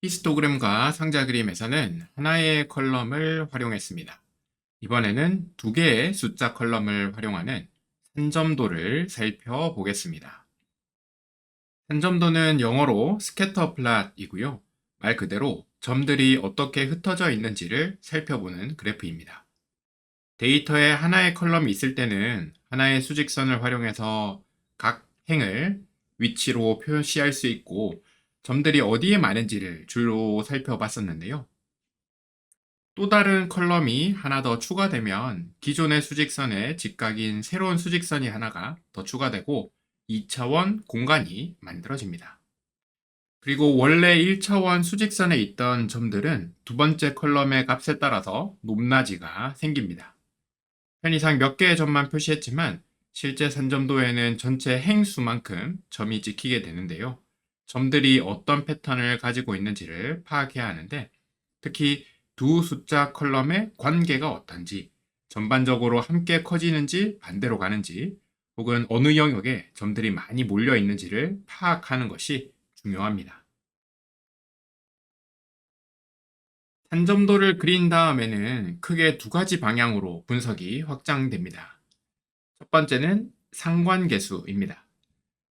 히스토그램과 상자 그림에서는 하나의 컬럼을 활용했습니다. 이번에는 두 개의 숫자 컬럼을 활용하는 산점도를 살펴보겠습니다. 산점도는 영어로 스캐터 플랫이고요. 말 그대로 점들이 어떻게 흩어져 있는지를 살펴보는 그래프입니다. 데이터에 하나의 컬럼이 있을 때는 하나의 수직선을 활용해서 각 행을 위치로 표시할 수 있고 점들이 어디에 많은지를 줄로 살펴봤었는데요. 또 다른 컬럼이 하나 더 추가되면 기존의 수직선에 직각인 새로운 수직선이 하나가 더 추가되고 2차원 공간이 만들어집니다. 그리고 원래 1차원 수직선에 있던 점들은 두 번째 컬럼의 값에 따라서 높낮이가 생깁니다. 편의상 몇 개의 점만 표시했지만 실제 산점도에는 전체 행수만큼 점이 찍히게 되는데요. 점들이 어떤 패턴을 가지고 있는지를 파악해야 하는데 특히 두 숫자 컬럼의 관계가 어떤지, 전반적으로 함께 커지는지 반대로 가는지, 혹은 어느 영역에 점들이 많이 몰려 있는지를 파악하는 것이 중요합니다. 산점도를 그린 다음에는 크게 두 가지 방향으로 분석이 확장됩니다. 첫 번째는 상관계수입니다.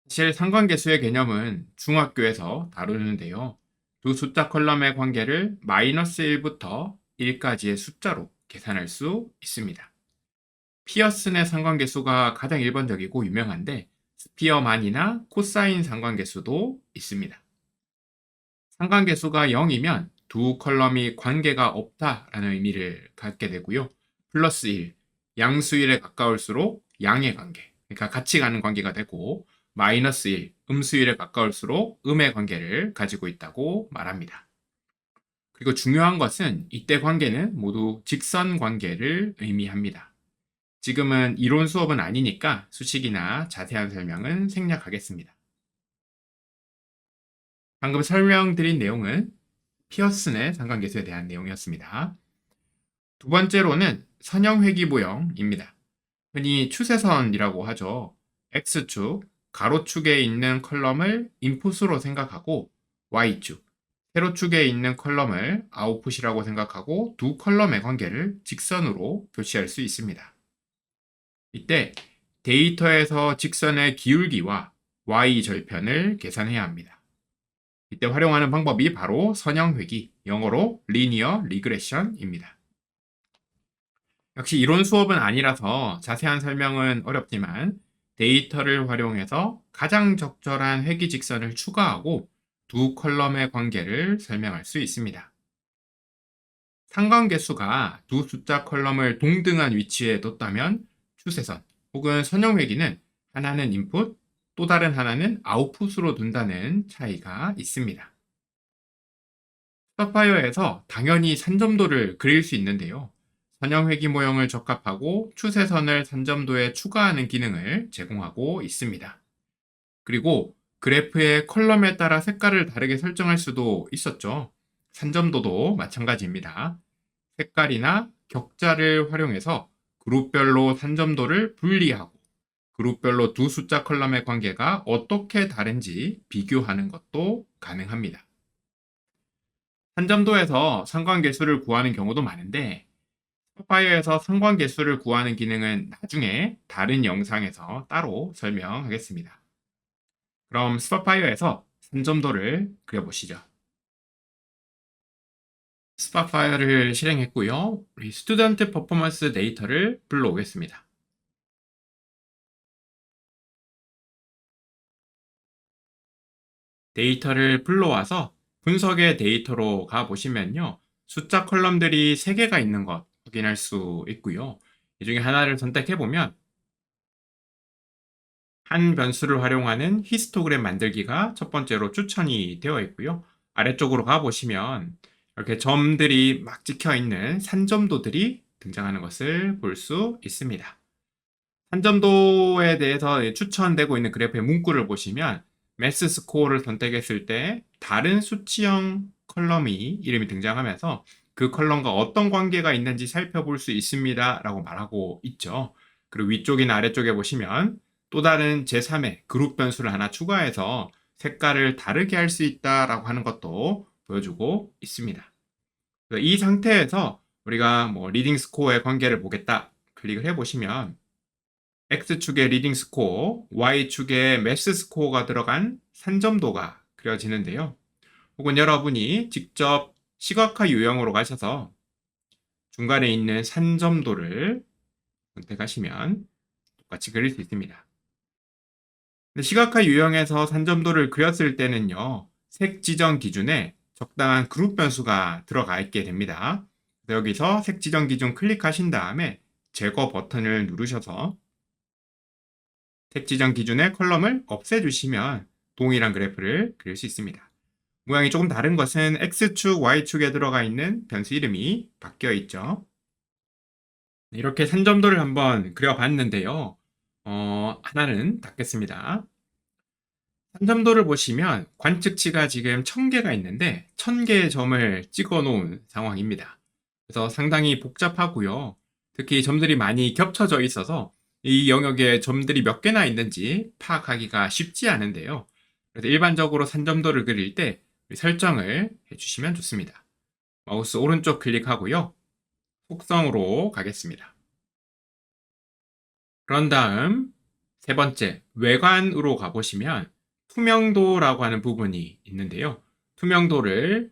사실 상관계수의 개념은 중학교에서 다루는데요. 두 숫자 컬럼의 관계를 -1부터 1까지의 숫자로 계산할 수 있습니다. 피어슨의 상관계수가 가장 일반적이고 유명한데 스피어만이나 코사인 상관계수도 있습니다. 상관계수가 0이면 두 컬럼이 관계가 없다라는 의미를 갖게 되고요. 플러스 1, 양수일에 가까울수록 양의 관계, 그러니까 같이 가는 관계가 되고 마이너스 1, 음수일에 가까울수록 음의 관계를 가지고 있다고 말합니다. 그리고 중요한 것은 이때 관계는 모두 직선 관계를 의미합니다. 지금은 이론 수업은 아니니까 수식이나 자세한 설명은 생략하겠습니다. 방금 설명드린 내용은 피어슨의 상관계수에 대한 내용이었습니다. 두 번째로는 선형회귀 모형입니다. 흔히 추세선이라고 하죠. X축, 가로축에 있는 컬럼을 인풋으로 생각하고 Y축, 세로축에 있는 컬럼을 아웃풋이라고 생각하고 두 컬럼의 관계를 직선으로 표시할 수 있습니다. 이때 데이터에서 직선의 기울기와 Y 절편을 계산해야 합니다. 이때 활용하는 방법이 바로 선형회귀, 영어로 linear regression입니다. 역시 이론 수업은 아니라서 자세한 설명은 어렵지만 데이터를 활용해서 가장 적절한 회귀 직선을 추가하고 두 컬럼의 관계를 설명할 수 있습니다. 상관계수가 두 숫자 컬럼을 동등한 위치에 뒀다면 추세선 혹은 선형회귀는 하나는 인풋, 또 다른 하나는 아웃풋으로 둔다는 차이가 있습니다. 스파파이어에서 당연히 산점도를 그릴 수 있는데요. 선형회귀 모형을 적합하고 추세선을 산점도에 추가하는 기능을 제공하고 있습니다. 그리고 그래프의 컬럼에 따라 색깔을 다르게 설정할 수도 있었죠. 산점도도 마찬가지입니다. 색깔이나 격자를 활용해서 그룹별로 산점도를 분리하고 그룹별로 두 숫자 컬럼의 관계가 어떻게 다른지 비교하는 것도 가능합니다. 산점도에서 상관계수를 구하는 경우도 많은데 스파파이어에서 상관계수를 구하는 기능은 나중에 다른 영상에서 따로 설명하겠습니다. 그럼 스파파이어에서 산점도를 그려보시죠. 스파파이어를 실행했고요. 우리 스튜던트 퍼포먼스 데이터를 불러오겠습니다. 데이터를 불러와서 분석의 데이터로 가보시면요. 숫자 컬럼들이 3개가 있는 것 확인할 수 있고요. 이 중에 하나를 선택해보면 한 변수를 활용하는 히스토그램 만들기가 첫 번째로 추천이 되어 있고요. 아래쪽으로 가보시면 이렇게 점들이 막 찍혀 있는 산점도들이 등장하는 것을 볼 수 있습니다. 산점도에 대해서 추천되고 있는 그래프의 문구를 보시면 매스 스코어를 선택했을 때 다른 수치형 컬럼이 이름이 등장하면서 그 컬럼과 어떤 관계가 있는지 살펴볼 수 있습니다 라고 말하고 있죠. 그리고 위쪽이나 아래쪽에 보시면 또 다른 제3의 그룹 변수를 하나 추가해서 색깔을 다르게 할 수 있다라고 하는 것도 보여주고 있습니다. 이 상태에서 우리가 리딩 스코어의 관계를 보겠다 클릭을 해보시면 X축의 리딩 스코어, Y축의 매스 스코어가 들어간 산점도가 그려지는데요. 혹은 여러분이 직접 시각화 유형으로 가셔서 중간에 있는 산점도를 선택하시면 똑같이 그릴 수 있습니다. 근데 시각화 유형에서 산점도를 그렸을 때는요, 색 지정 기준에 적당한 그룹 변수가 들어가 있게 됩니다. 여기서 색 지정 기준 클릭하신 다음에 제거 버튼을 누르셔서 색 지정 기준의 컬럼을 없애주시면 동일한 그래프를 그릴 수 있습니다. 모양이 조금 다른 것은 X축, Y축에 들어가 있는 변수 이름이 바뀌어 있죠. 이렇게 산점도를 한번 그려봤는데요. 하나는 닫겠습니다. 산점도를 보시면 관측치가 지금 1000개가 있는데 1000개의 점을 찍어 놓은 상황입니다. 그래서 상당히 복잡하고요. 특히 점들이 많이 겹쳐져 있어서 이 영역에 점들이 몇 개나 있는지 파악하기가 쉽지 않은데요. 그래서 일반적으로 산점도를 그릴 때 설정을 해주시면 좋습니다. 마우스 오른쪽 클릭하고요. 속성으로 가겠습니다. 그런 다음 세 번째, 외관으로 가보시면 투명도라고 하는 부분이 있는데요. 투명도를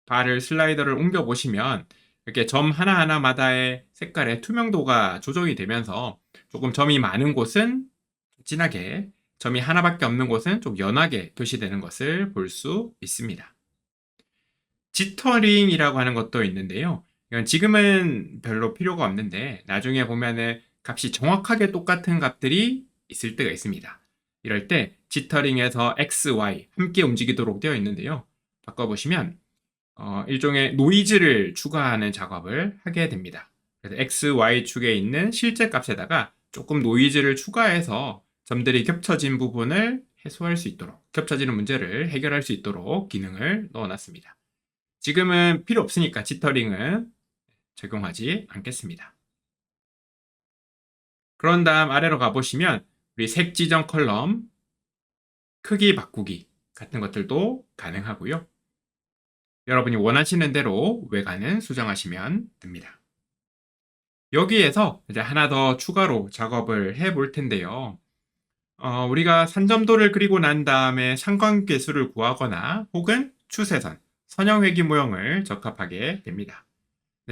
바를 슬라이더를 옮겨 보시면 이렇게 점 하나하나마다의 색깔의 투명도가 조정이 되면서 조금 점이 많은 곳은 진하게, 점이 하나밖에 없는 곳은 좀 연하게 표시되는 것을 볼 수 있습니다. 지터링이라고 하는 것도 있는데요. 이건 지금은 별로 필요가 없는데 나중에 보면은 값이 정확하게 똑같은 값들이 있을 때가 있습니다. 이럴 때 지터링에서 X, Y 함께 움직이도록 되어 있는데요. 바꿔보시면 일종의 노이즈를 추가하는 작업을 하게 됩니다. 그래서 X, Y 축에 있는 실제 값에다가 조금 노이즈를 추가해서 점들이 겹쳐진 부분을 해소할 수 있도록, 겹쳐지는 문제를 해결할 수 있도록 기능을 넣어놨습니다. 지금은 필요 없으니까 지터링은 적용하지 않겠습니다. 그런 다음 아래로 가보시면 우리 색 지정 컬럼, 크기 바꾸기 같은 것들도 가능하고요. 여러분이 원하시는 대로 외관은 수정하시면 됩니다. 여기에서 이제 하나 더 추가로 작업을 해볼 텐데요. 우리가 산점도를 그리고 난 다음에 상관계수를 구하거나 혹은 추세선, 선형회귀 모형을 적합하게 됩니다.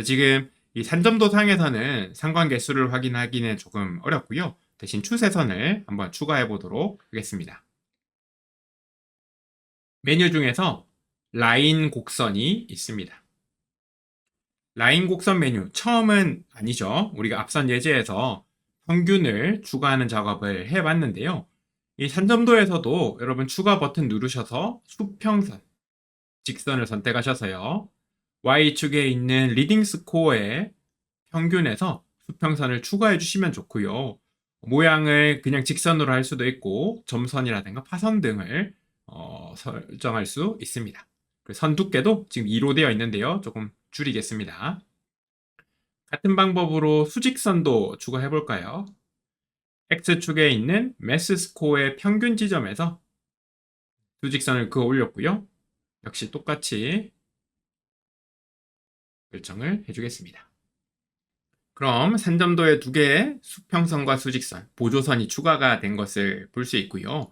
지금 이 산점도 상에서는 상관계수를 확인하기는 조금 어렵고요. 대신 추세선을 한번 추가해 보도록 하겠습니다. 메뉴 중에서 라인 곡선이 있습니다. 라인 곡선 메뉴 처음은 아니죠. 우리가 앞선 예제에서 평균을 추가하는 작업을 해봤는데요. 이 산점도에서도 여러분 추가 버튼 누르셔서 수평선, 직선을 선택하셔서요. Y축에 있는 리딩 스코어의 평균에서 수평선을 추가해 주시면 좋고요. 모양을 그냥 직선으로 할 수도 있고 점선이라든가 파선 등을 설정할 수 있습니다. 선 두께도 지금 2로 되어 있는데요. 조금 줄이겠습니다. 같은 방법으로 수직선도 추가해 볼까요? X축에 있는 매스 스코어의 평균 지점에서 수직선을 그어 올렸고요. 역시 똑같이 결정을 해주겠습니다. 그럼 산점도에 두 개의 수평선과 수직선, 보조선이 추가가 된 것을 볼 수 있고요.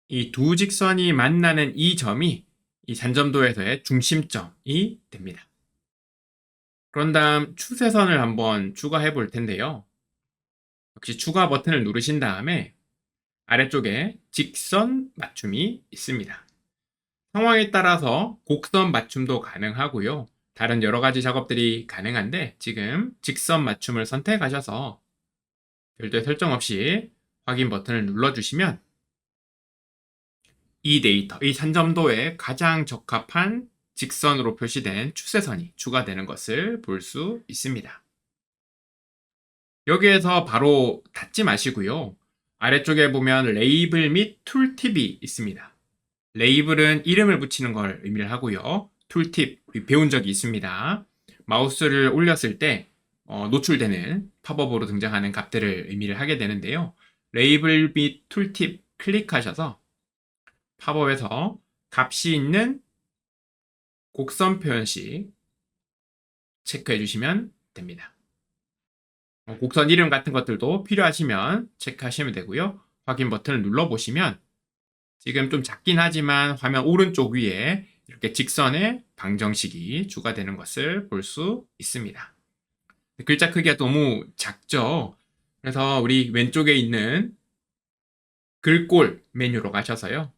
이 두 직선이 만나는 이 점이 이 산점도에서의 중심점이 됩니다. 그런 다음 추세선을 한번 추가해 볼 텐데요. 역시 추가 버튼을 누르신 다음에 아래쪽에 직선 맞춤이 있습니다. 상황에 따라서 곡선 맞춤도 가능하고요. 다른 여러 가지 작업들이 가능한데 지금 직선 맞춤을 선택하셔서 별도의 설정 없이 확인 버튼을 눌러주시면 이 데이터, 이 산점도에 가장 적합한 직선으로 표시된 추세선이 추가되는 것을 볼 수 있습니다. 여기에서 바로 닫지 마시고요. 아래쪽에 보면 레이블 및 툴팁이 있습니다. 레이블은 이름을 붙이는 걸 의미를 하고요. 툴팁, 우리 배운 적이 있습니다. 마우스를 올렸을 때 노출되는 팝업으로 등장하는 값들을 의미를 하게 되는데요. 레이블 및 툴팁 클릭하셔서 팝업에서 값이 있는 곡선 표현식 체크해 주시면 됩니다. 곡선 이름 같은 것들도 필요하시면 체크하시면 되고요. 확인 버튼을 눌러보시면 지금 좀 작긴 하지만 화면 오른쪽 위에 이렇게 직선의 방정식이 추가되는 것을 볼 수 있습니다. 글자 크기가 너무 작죠? 그래서 우리 왼쪽에 있는 글꼴 메뉴로 가셔서요.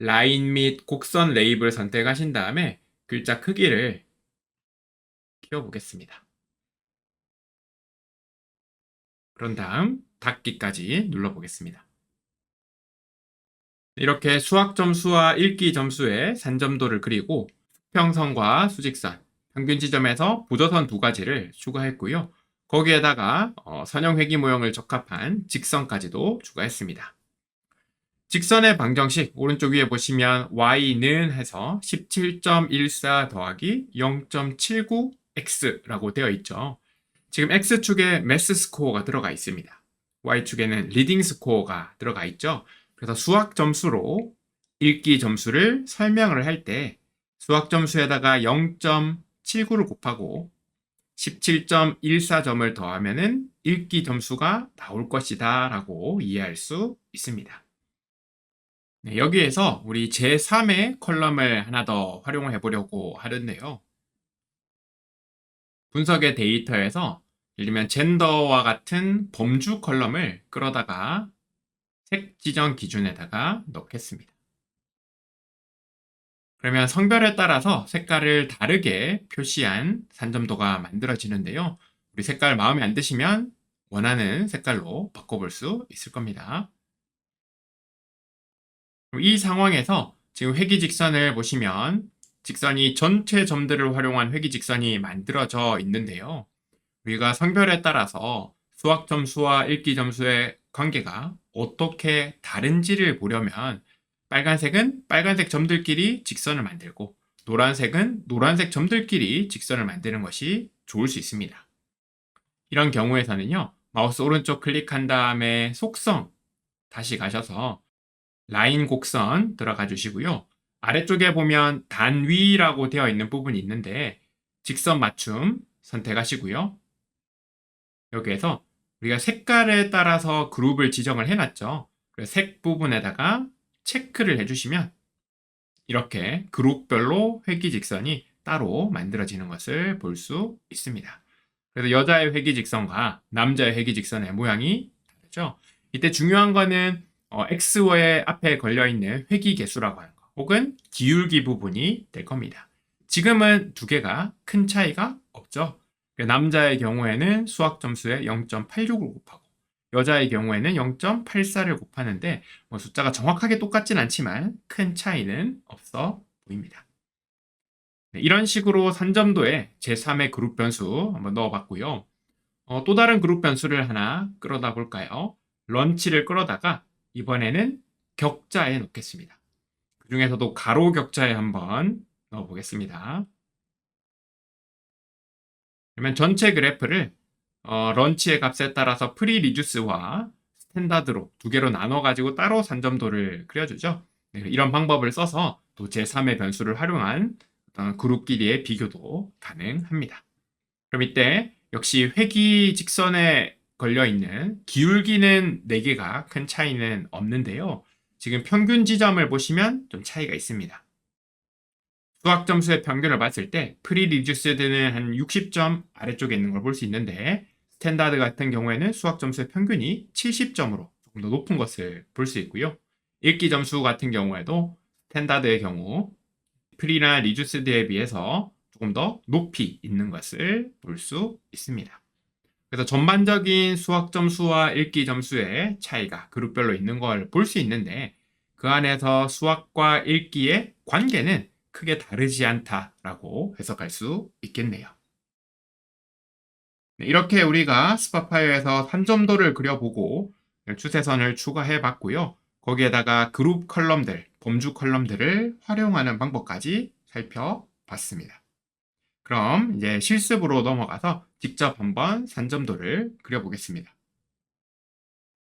라인 및 곡선 레이블 선택하신 다음에 글자 크기를 키워보겠습니다. 그런 다음 닫기까지 눌러보겠습니다. 이렇게 수학 점수와 읽기 점수의 산점도를 그리고 수평선과 수직선, 평균 지점에서 보조선 두 가지를 추가했고요. 거기에다가 선형 회기 모형을 적합한 직선까지도 추가했습니다. 직선의 방정식 오른쪽 위에 보시면 y는 해서 17.14 더하기 0.79x라고 되어 있죠. 지금 x축에 매스 스코어가 들어가 있습니다. y축에는 리딩 스코어가 들어가 있죠. 그래서 수학 점수로 읽기 점수를 설명을 할 때 수학 점수에다가 0.79를 곱하고 17.14점을 더하면은 읽기 점수가 나올 것이다 라고 이해할 수 있습니다. 네, 여기에서 우리 제3의 컬럼을 하나 더 활용해 보려고 하는데요. 분석의 데이터에서 예를 들면 젠더와 같은 범주 컬럼을 끌어다가 색 지정 기준에다가 넣겠습니다. 그러면 성별에 따라서 색깔을 다르게 표시한 산점도가 만들어지는데요. 우리 색깔 마음에 안 드시면 원하는 색깔로 바꿔볼 수 있을 겁니다. 이 상황에서 지금 회기직선을 보시면 직선이 전체 점들을 활용한 회기직선이 만들어져 있는데요. 우리가 성별에 따라서 수학 점수와 읽기 점수의 관계가 어떻게 다른지를 보려면 빨간색은 빨간색 점들끼리 직선을 만들고 노란색은 노란색 점들끼리 직선을 만드는 것이 좋을 수 있습니다. 이런 경우에서는요. 마우스 오른쪽 클릭한 다음에 속성 다시 가셔서 라인 곡선 들어가 주시고요. 아래쪽에 보면 단위라고 되어 있는 부분이 있는데 직선 맞춤 선택하시고요. 여기에서 우리가 색깔에 따라서 그룹을 지정을 해놨죠. 색 부분에다가 체크를 해주시면 이렇게 그룹별로 회기직선이 따로 만들어지는 것을 볼 수 있습니다. 그래서 여자의 회기직선과 남자의 회기직선의 모양이 다르죠. 이때 중요한 거는 X의 앞에 걸려있는 회기계수라고 하는 거 혹은 기울기 부분이 될 겁니다. 지금은 두 개가 큰 차이가 없죠. 남자의 경우에는 수학 점수에 0.86을 곱하고 여자의 경우에는 0.84를 곱하는데 숫자가 정확하게 똑같진 않지만 큰 차이는 없어 보입니다. 네, 이런 식으로 산점도에 제3의 그룹 변수 한번 넣어봤고요. 또 다른 그룹 변수를 하나 끌어다 볼까요? 런치를 끌어다가 이번에는 격자에 넣겠습니다. 그 중에서도 가로 격자에 한번 넣어보겠습니다. 그러면 전체 그래프를 런치의 값에 따라서 프리 리듀스와 스탠다드로 두 개로 나눠가지고 따로 산점도를 그려주죠. 네, 이런 방법을 써서 또 제3의 변수를 활용한 그룹끼리의 비교도 가능합니다. 그럼 이때 역시 회기 직선에 걸려있는 기울기는 4개가 큰 차이는 없는데요. 지금 평균 지점을 보시면 좀 차이가 있습니다. 수학 점수의 평균을 봤을 때 프리 리듀스드는 한 60점 아래쪽에 있는 걸 볼 수 있는데 스탠다드 같은 경우에는 수학 점수의 평균이 70점으로 조금 더 높은 것을 볼 수 있고요. 읽기 점수 같은 경우에도 스탠다드의 경우 프리나 리듀스드에 비해서 조금 더 높이 있는 것을 볼 수 있습니다. 그래서 전반적인 수학 점수와 읽기 점수의 차이가 그룹별로 있는 걸 볼 수 있는데 그 안에서 수학과 읽기의 관계는 크게 다르지 않다라고 해석할 수 있겠네요. 네, 이렇게 우리가 스파파이어에서 산점도를 그려보고 추세선을 추가해 봤고요. 거기에다가 그룹 컬럼들, 범주 컬럼들을 활용하는 방법까지 살펴봤습니다. 그럼 이제 실습으로 넘어가서 직접 한번 산점도를 그려보겠습니다.